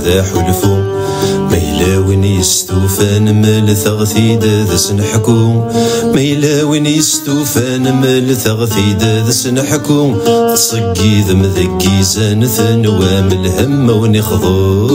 ذا حلفو ما يلاوين يستوفان مال ثغثيد ذا سنحكو ما يلاوين يستوفان مال ثغثيد ذا سنحكو تصقي ذا مذكي زانث نوام الهم ونخضو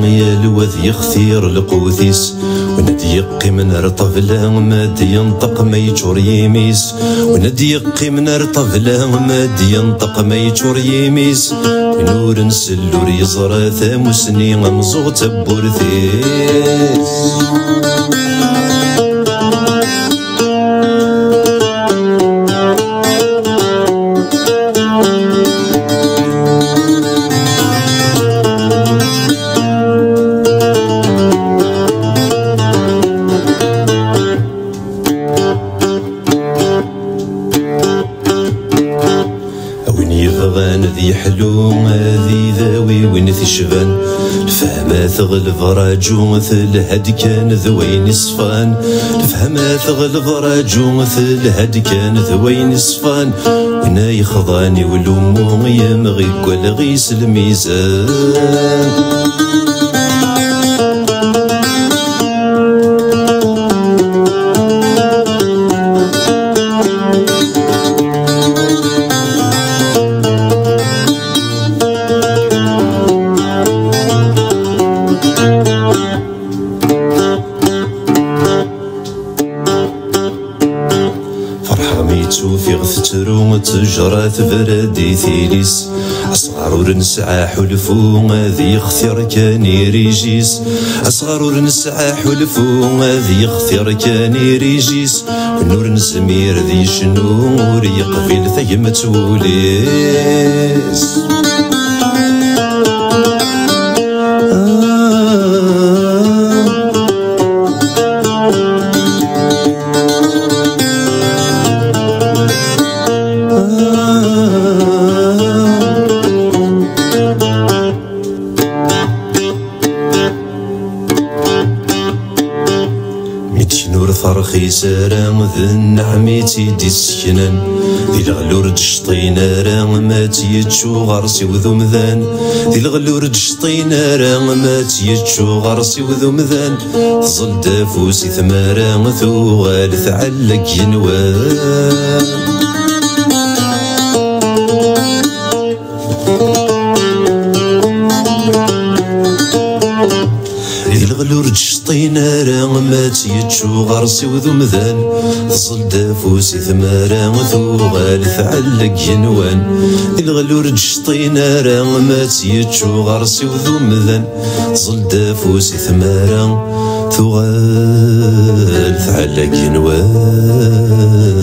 يا الوذ يختير القوثيس وندي يقي من رطفلا ما ينطق ما يجور يميس وندي يقي من رطفلا ما ينطق ما يجور يميس نور نسلور يزرى ثاموسني غمزو تبورثيس ذي حلو ذي ذاوي وين ثشفان الفهمة تغلب راجو مثل هاد كان ذوين صفان الفهمة تغلب راجو مثل هاد كان ذوين صفان ونا يخضاني والأمو يمغي كل غيس الميزان في غثترو تجرات بردي ثيليس أصغر ورنسعى حلفو ذي يختير كان يريجيس أصغر ورنسعى حلفو ذي يختير كان يريجيس ونور نسمير ذي شنور يقبل ثيمة وليس نور فرخي سارا ذن عميتي دي السكنان ذي الغلور دشطينا راه ما تيتشو غرسي وذو مذان ذي الغلور دشطينا راه ما تيتشو غرسي وذو مذان ظل دافوسي ثمارا ثوغال ثعلق ينوان الغلور دشطينا راه ما تيتشو غرسي وذو مذان ظل دافوسي ثمارا ثوغال ثعلق ينوان الغلور دشطينا راه ما تيتشو غرسي وذو مذان ظل دافوسي ثمارا ثوغال ثعلق ينوان